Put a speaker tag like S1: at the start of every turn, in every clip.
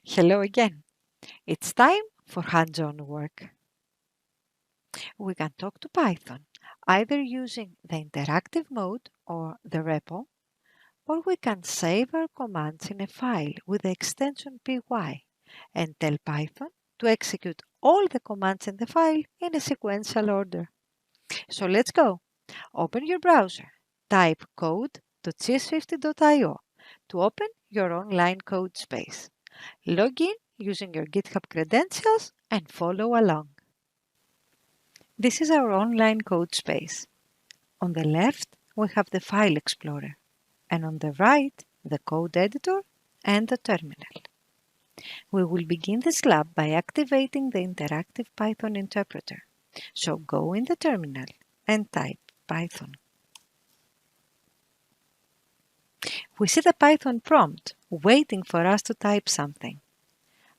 S1: Hello again. It's time for hands-on work. We can talk to Python either using the interactive mode or the REPL, or we can save our commands in a file with the extension py and tell Python to execute all the commands in the file in a sequential order. So let's go. Open your browser. Type code.cs50.io to open your online code space. Log in using your GitHub credentials and follow along. This is our online code space. On the left, we have the File Explorer, and on the right, the code editor and the terminal. We will begin this lab by activating the interactive Python interpreter. So go in the terminal and type Python. We see the Python prompt waiting for us to type something.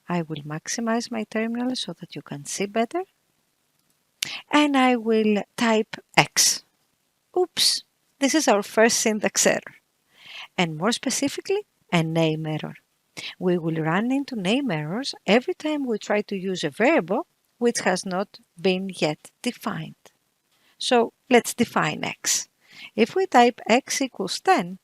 S1: I will maximize my terminal so that you can see better. And I will type X. Oops, this is our first syntax error. And more specifically, a name error. We will run into name errors every time we try to use a variable which has not been yet defined. So let's define X. If we type X equals 10,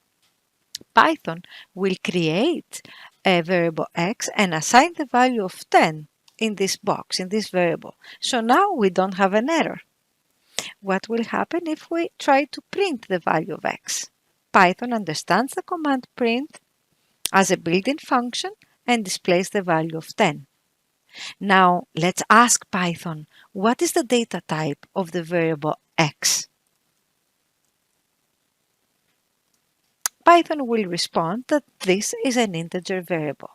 S1: Python will create a variable X and assign the value of 10 in this box, in this variable. So now we don't have an error. What will happen if we try to print the value of X? Python understands the command print as a built-in function and displays the value of 10. Now let's ask Python, what is the data type of the variable X? Python will respond that this is an integer variable.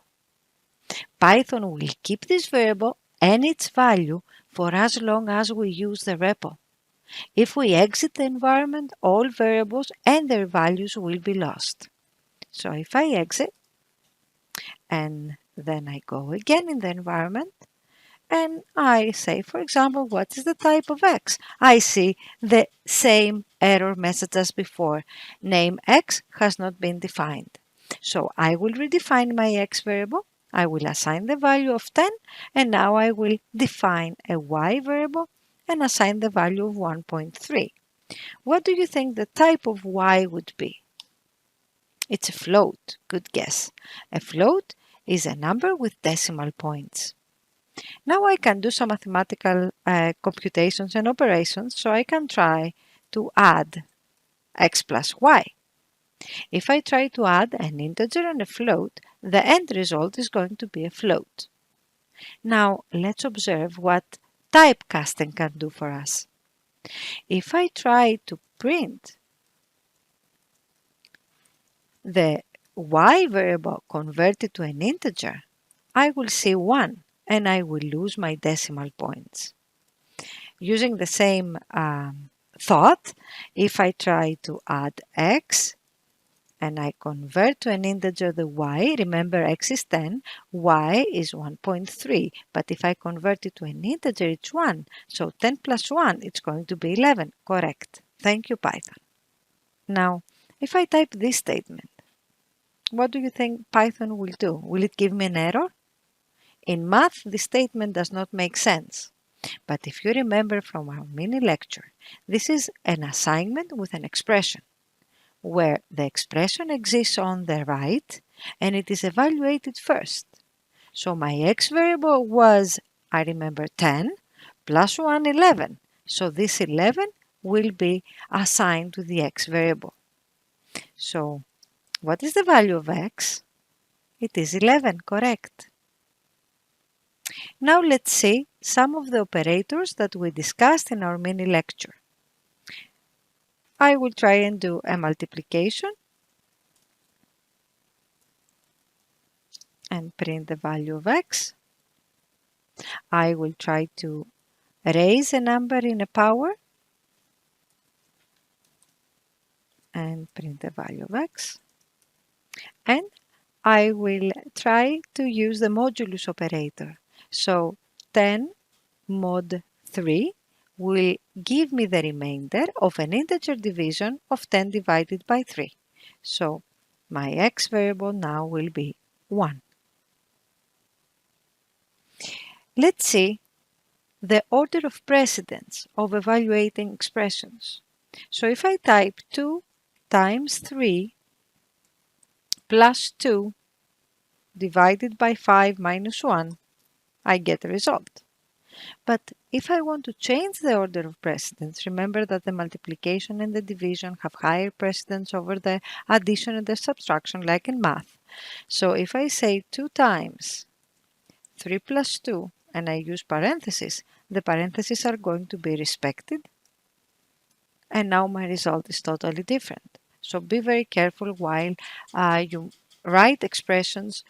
S1: Python will keep this variable and its value for as long as we use the REPL. If we exit the environment, all variables and their values will be lost. So if I exit, and then I go again in the environment, and I say, for example, what is the type of X? I see the same error message as before. Name X has not been defined. So I will redefine my X variable. I will assign the value of 10, and now I will define a Y variable and assign the value of 1.3. What do you think the type of Y would be? It's a float. Good guess. A float is a number with decimal points. Now I can do some mathematical computations and operations, so I can try to add X plus Y. If I try to add an integer and a float, the end result is going to be a float. Now let's observe what typecasting can do for us. If I try to print the Y variable converted to an integer, I will see 1 and I will lose my decimal points. Using the same thought, if I try to add X and I convert to an integer the Y, remember X is 10, Y is 1.3, but if I convert it to an integer, it's 1. So 10 plus 1, it's going to be 11. Correct. Thank you, Python. Now, if I type this statement, what do you think Python will do? Will it give me an error? In math, this statement does not make sense. But if you remember from our mini lecture, this is an assignment with an expression, where the expression exists on the right and it is evaluated first. So my X variable was, I remember, 10 plus 1, 11. So this 11 will be assigned to the X variable. So what is the value of X? It is 11, correct. Now let's see some of the operators that we discussed in our mini lecture. I will try and do a multiplication and print the value of X. I will try to raise a number in a power and print the value of X. And I will try to use the modulus operator. So 10 mod 3 will give me the remainder of an integer division of 10 divided by 3. So my X variable now will be 1. Let's see the order of precedence of evaluating expressions. So if I type 2 times 3 plus 2 divided by 5 minus 1, I get a result. But if I want to change the order of precedence, remember that the multiplication and the division have higher precedence over the addition and the subtraction, like in math. So if I say 2 times 3 plus 2 and I use parentheses, the parentheses are going to be respected. And now my result is totally different. So be very careful while you write expressions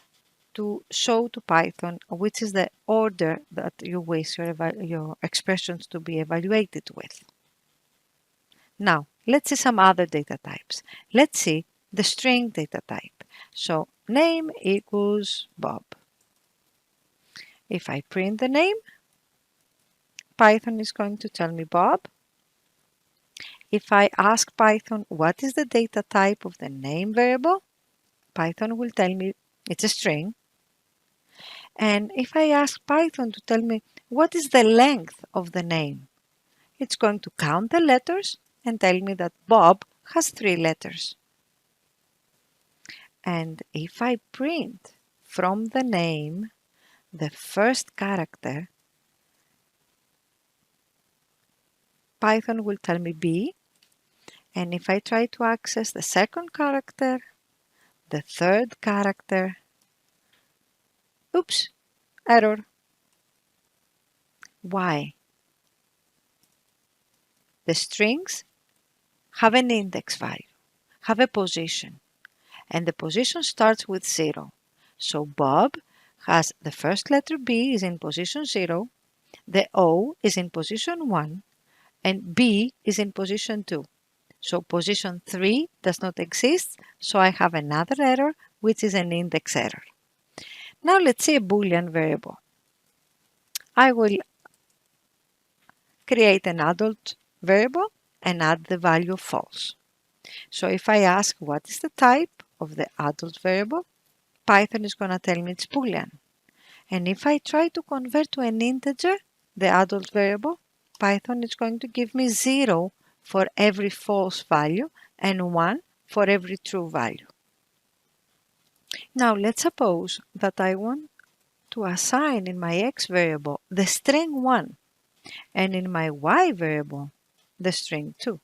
S1: to show to Python which is the order that you wish your expressions to be evaluated with. Now, let's see some other data types. Let's see the string data type. So, name equals Bob. If I print the name, Python is going to tell me Bob. If I ask Python what is the data type of the name variable, Python will tell me it's a string. And if I ask Python to tell me what is the length of the name, it's going to count the letters and tell me that Bob has 3 letters. And if I print from the name the first character, Python will tell me B. And if I try to access the second character, the third character, oops, error. Why? The strings have an index value, have a position, and the position starts with 0. So Bob has the first letter B is in position 0, the O is in position 1, and B is in position 2. So position 3 does not exist, so I have another error, which is an index error. Now let's see a Boolean variable. I will create an adult variable and add the value of false. So if I ask what is the type of the adult variable, Python is going to tell me it's Boolean. And if I try to convert to an integer, the adult variable, Python is going to give me 0 for every false value and 1 for every true value. Now let's suppose that I want to assign in my x variable the string 1 and in my y variable the string 2.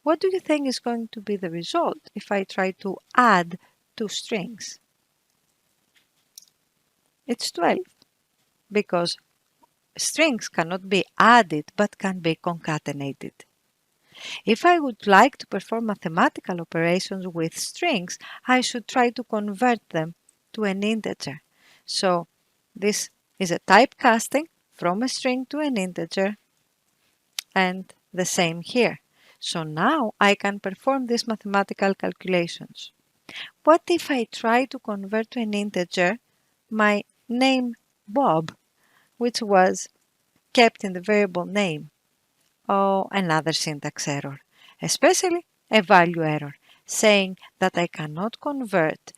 S1: What do you think is going to be the result if I try to add 2 strings? It's 12 because strings cannot be added but can be concatenated. If I would like to perform mathematical operations with strings, I should try to convert them to an integer. So this is a typecasting from a string to an integer, and the same here. So now I can perform these mathematical calculations. What if I try to convert to an integer my name Bob, which was kept in the variable name? Oh, another syntax error, especially a value error, saying that I cannot convert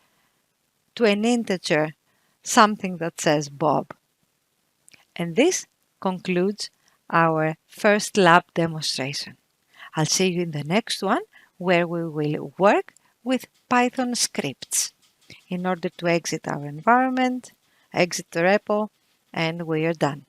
S1: to an integer something that says Bob. And this concludes our first lab demonstration. I'll see you in the next one where we will work with Python scripts in order to exit our environment, exit the REPL, and we are done.